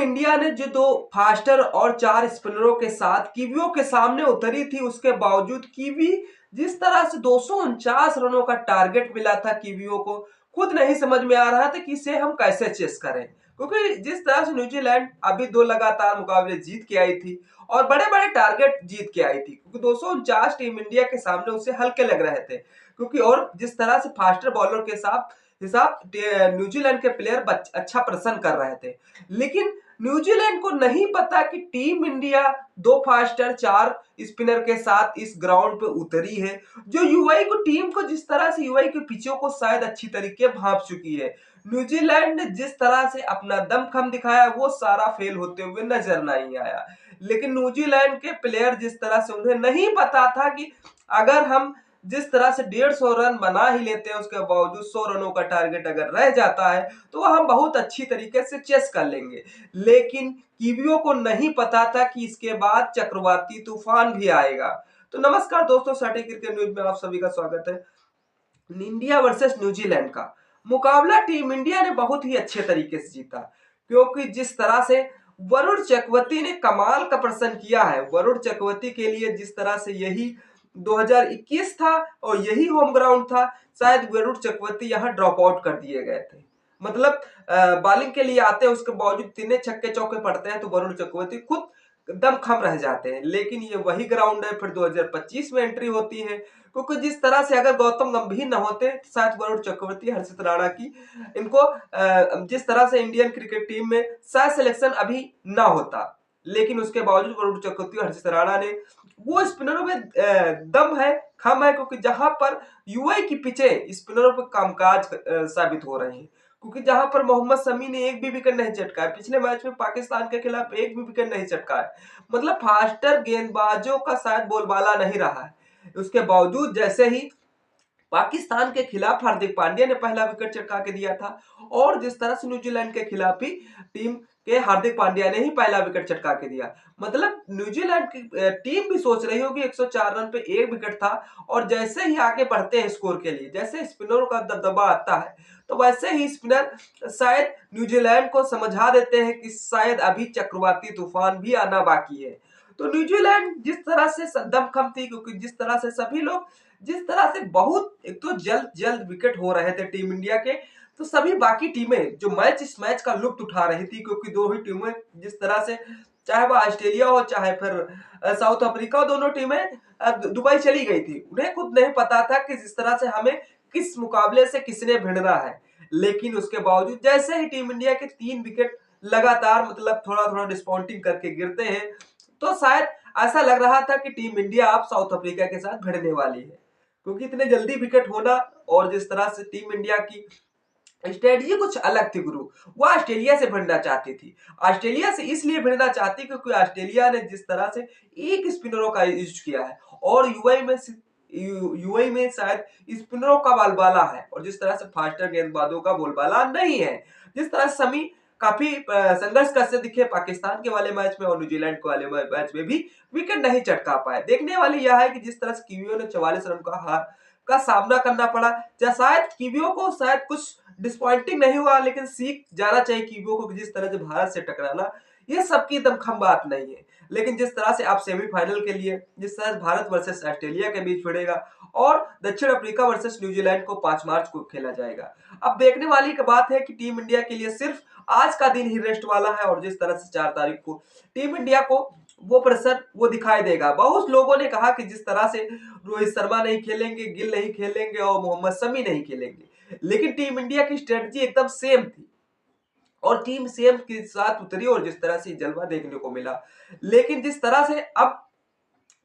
India ने जो दो फास्टर और चार स्पिनरों के साथ कीवियों के सामने उतरी थी, उसके बावजूद कीवी जिस तरह से 249 रनों का टारगेट मिला था कीवियों को, खुद नहीं समझ में आ रहा था कि इसे हम कैसे चेस करें। क्योंकि जिस तरह से न्यूजीलैंड अभी दो लगातार मुकाबले जीत के आई थी और बड़े बड़े टारगेट जीत के आई थी, क्योंकि 249 टीम इंडिया के सामने उसे हल्के लग रहे थे। क्योंकि और जिस तरह से फास्टर बॉलर के साथ हिसाब न्यूजीलैंड के प्लेयर अच्छा प्रदर्शन कर रहे थे, लेकिन न्यूजीलैंड को नहीं पता कि टीम इंडिया दो फास्टर चार स्पिनर के साथ इस ग्राउंड पे उतरी है, जो यूआई को टीम को जिस तरह से यूआई के पिचों को शायद अच्छी तरीके भांप चुकी है। न्यूजीलैंड ने जिस तरह से अपना दमखम दिखाया वो सारा फेल होते हुए नजर नहीं आया। लेकिन न्यूजीलैंड के प्लेयर जिस तरह से, उन्हें नहीं पता था कि अगर हम जिस तरह से 150 रन बना ही लेते हैं, उसके बावजूद 100 रनों का टारगेट अगर रह जाता है तो हम बहुत अच्छी तरीके से चेस कर लेंगे। लेकिन कीवियों को नहीं पता था कि इसके बाद चक्रवाती तूफान भी आएगा। तो नमस्कार दोस्तों, सटीक क्रिकेट न्यूज में आप सभी का स्वागत है। इंडिया वर्सेस न्यूजीलैंड का मुकाबला टीम इंडिया ने बहुत ही अच्छे तरीके से जीता, क्योंकि जिस तरह से वरुण चक्रवर्ती ने कमाल का प्रदर्शन किया है। वरुण चक्रवर्ती के लिए जिस तरह से यही 2021 था और यही होम ग्राउंड था, शायद वरुण चक्रवर्ती यहां ड्रॉप आउट कर दिए गए थे। मतलब बॉलिंग के लिए आते हैं, उसके बावजूद तीन छक्के चौके पड़ते हैं तो वरुण चक्रवर्ती खुद दम खम रह जाते हैं। लेकिन ये वही ग्राउंड है, फिर 2025 में एंट्री होती है, क्योंकि जिस तरह से अगर गौतम गंभीर न होते तो शायद वरुण चक्रवर्ती, हर्षित राणा की इनको जिस तरह से इंडियन क्रिकेट टीम में शायद सिलेक्शन अभी ना होता। लेकिन उसके बावजूद वरुण चक्रवर्ती और हर्षित राणा ने, वो स्पिनरों में दम है, खम है, क्योंकि जहां पर यूआई की पिचे स्पिनरों पर कामकाज साबित हो रही है। क्योंकि जहां पर मोहम्मद शमी ने एक भी विकेट नहीं चटकाया, पिछले मैच में पाकिस्तान के खिलाफ एक भी विकेट नहीं चटकाया, मतलब फास्टर गेंदबाजों का शायद बोलबाला नहीं रहा है। उसके बावजूद जैसे ही पाकिस्तान के खिलाफ हार्दिक पांड्या ने पहला विकेट चटका के दिया था, और जिस तरह से न्यूजीलैंड के खिलाफ भी टीम के हार्दिक पांड्या ने ही पहला विकेट चटका के दिया। मतलब न्यूजीलैंड की टीम भी सोच रही होगी 104 रन पे एक विकेट था, और जैसे ही आगे बढ़ते हैं स्कोर के लिए, जैसे स्पिनरों का दबदबा आता है, तो वैसे ही स्पिनर शायद न्यूजीलैंड को समझा देते हैं कि शायद अभी चक्रवाती तूफान भी आना बाकी है। तो न्यूजीलैंड जिस तरह से दमखम थी, क्योंकि जिस तरह से सभी लोग जिस तरह से बहुत एक तो जल्द जल्द विकेट हो रहे थे टीम इंडिया के, तो सभी बाकी टीमें जो इस मैच का लुत्फ उठा रही थी, क्योंकि दो ही टीमें जिस तरह से, चाहे वह ऑस्ट्रेलिया हो चाहे फिर साउथ अफ्रीका, दोनों टीमें दुबई चली गई थी। उन्हें खुद नहीं पता था कि जिस तरह से हमें किस मुकाबले से किसने भिड़ना है। लेकिन उसके बावजूद जैसे ही टीम इंडिया के 3 विकेट लगातार, मतलब थोड़ा थोड़ा डिस्पॉइंटिंग करके गिरते हैं, तो शायद ऐसा लग रहा था कि टीम इंडिया अब साउथ अफ्रीका के साथ भिड़ने वाली है। क्योंकि इतने जल्दी विकेट होना, और जिस तरह से टीम इंडिया की स्ट्रेटजी कुछ अलग थी गुरु, वो ऑस्ट्रेलिया से भिड़ना चाहती थी। ऑस्ट्रेलिया से इसलिए भिड़ना चाहती क्योंकि ऑस्ट्रेलिया ने जिस तरह से एक स्पिनरों का यूज किया है, और यूएई में शायद स्पिनरों का बोलबाला है, और जिस तरह से फास्टर गेंदबाजों का बोलबाला नहीं है। जिस तरह से समी काफी संघर्ष करते दिखे पाकिस्तान के वाले मैच में, और न्यूजीलैंड के वाले मैच में भी विकेट नहीं चटका पाए। देखने वाली यह है कि जिस तरह से कीवियों ने 44 रन का हार का सामना करना पड़ा, या शायद कीवियों को शायद कुछ डिसपॉइंटिंग नहीं हुआ, लेकिन सीख जाना चाहिए कीवियों को, जिस तरह से भारत से टकराना ये सबकी दमखम बात नहीं है। लेकिन जिस तरह से आप सेमीफाइनल के लिए, जिस तरह से भारत वर्सेस ऑस्ट्रेलिया के बीच भिड़ेगा, और दक्षिण अफ्रीका वर्सेस न्यूजीलैंड को 5 मार्च को खेला जाएगा। अब देखने वाली की बात है कि टीम इंडिया के लिए सिर्फ आज का दिन ही रेस्ट वाला है, और जिस तरह से 4 तारीख को टीम इंडिया को वो प्रेशर वो दिखाई देगा। बहुत लोगों ने कहा कि जिस तरह से रोहित शर्मा नहीं खेलेंगे, गिल नहीं खेलेंगे और मोहम्मद शमी नहीं खेलेंगे, लेकिन टीम इंडिया की स्ट्रेटजी एकदम सेम थी, और टीम सेम के साथ उतरी, और जिस तरह से जलवा देखने को मिला। लेकिन जिस तरह से अब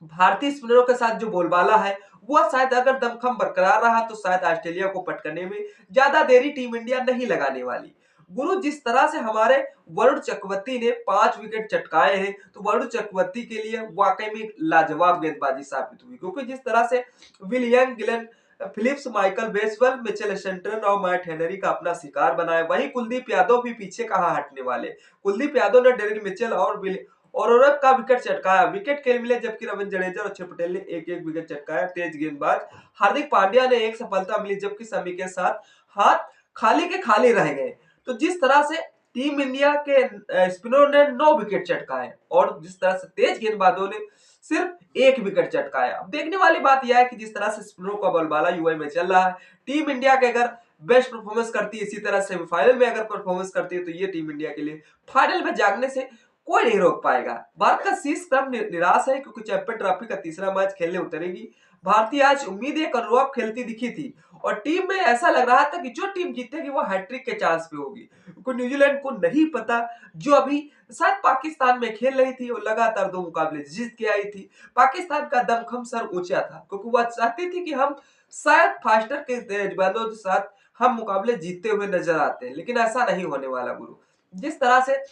भारतीय स्पिनरों के साथ जो बोलबाला है, वो शायद अगर दमखम बरकरार रहा तो शायद ऑस्ट्रेलिया को पटकने में ज्यादा देरी टीम इंडिया नहीं लगाने वाली। गुरु, जिस तरह से हमारे वरुण चक्रवर्ती ने 5 विकेट चटकाए हैं, तो वरुण चक्रवर्ती के लिए वाकई में लाजवाब गेंदबाजी साबित हुई, क्योंकि जिस तरह से William Glenn Phillips, Michael Bracewell, Mitchell Santner और मैट हेनरी का अपना शिकार बनाया, वहीं कुलदीप यादव भी पीछे कहां हटने वाले। कुलदीप यादव ने डेरिल मिचेल और का विकेट चटकाया, विकेट खेल मिले, जबकि रविंद्र जडेजा और अक्षर पटेल ने एक एक विकेट चटकाया। तेज गेंदबाज हार्दिक पांड्या ने एक सफलता मिली, जबकि समी के साथ हाथ खाली के खाली रह गए। तो जिस तरह से टीम इंडिया के स्पिनरों ने 9 विकेट चटकाए और जिस तरह से तेज गेंदबाजों ने सिर्फ 1 विकेट चटकाया। अब देखने वाली बात यह है कि जिस तरह से स्पिनरों का बोलबाला यूआई में चल रहा है, टीम इंडिया के अगर बेस्ट परफॉर्मेंस करती है, इसी तरह सेमीफाइनल में अगर परफॉर्मेंस करती है, तो ये टीम इंडिया के लिए फाइनल में जागने से कोई नहीं रोक पाएगा। भारत का शीर्ष क्रम निराश है क्योंकि चैंपियन ट्रॉफी का तीसरा मैच खेलने उतरेगी। भारतीय आज उम्मीद एक अनुरूप खेलती दिखी थी और टीम में ऐसा लग रहा था कि जो टीम जीतेगी वो हैट्रिक के चांस पे होगी, क्योंकि न्यूजीलैंड को नहीं पता, जो अभी शायद पाकिस्तान में खेल रही थी और लगातार 2 मुकाबले जीत के आई थी। पाकिस्तान का दमखम सर ऊंचा था क्योंकि वह चाहती थी कि हम शायद फास्टर के गेंदबाजों के साथ हम मुकाबले जीतते हुए नजर आते हैं, लेकिन ऐसा नहीं होने वाला गुरु। जिस तरह से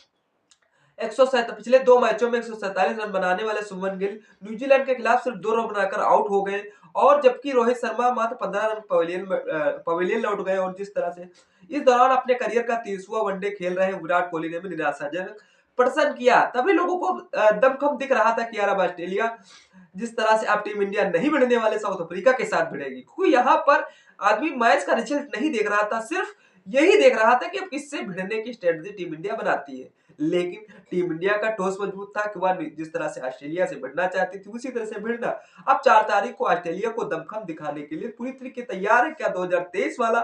पिछले 2 मैचों में 147 रन बनाने वाले शुभमन गिल न्यूजीलैंड के खिलाफ सिर्फ 2 रन बनाकर आउट हो गए और जबकि रोहित शर्मा मात्र 15 रन पवेलियन लौट गए। और जिस तरह से इस दौरान अपने करियर का 30वां वनडे खेल रहे विराट कोहली ने भी निराशाजनक प्रदर्शन किया। तभी लोगों को दमखम दिख रहा था कि यार अब ऑस्ट्रेलिया जिस तरह से अब टीम इंडिया नहीं भिड़ने वाले साउथ अफ्रीका के साथ भिड़ेगी, क्योंकि यहाँ पर आदमी मैच का रिजल्ट नहीं देख रहा था, सिर्फ यही देख रहा था कि अब किससे भिड़ने की स्ट्रेटजी टीम इंडिया बनाती है। लेकिन टीम इंडिया का ठोस मजबूत था कि वह जिस तरह से ऑस्ट्रेलिया से भिड़ना चाहती थी उसी तरह से भिड़ना। अब 4 तारीख को ऑस्ट्रेलिया को दमखम दिखाने के लिए पूरी तरीके तैयार है। क्या 2023 वाला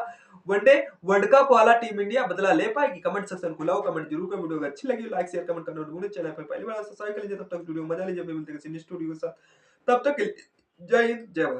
वनडे वर्ल्ड कप वाला टीम इंडिया बदला ले पाएगी? कमेंट सेक्शन खुला हो, कमेंट जरूर करें। वीडियो अच्छी लगी लाइक शेयर कमेंट करना भूलें। चैनल पर पहली बार सब्सक्राइब कर लीजिए। तब तक वीडियो मजा लीजिए, मिलते हैं किसी नेक्स्ट वीडियो के साथ। तब तक जय हिंद जय भारत।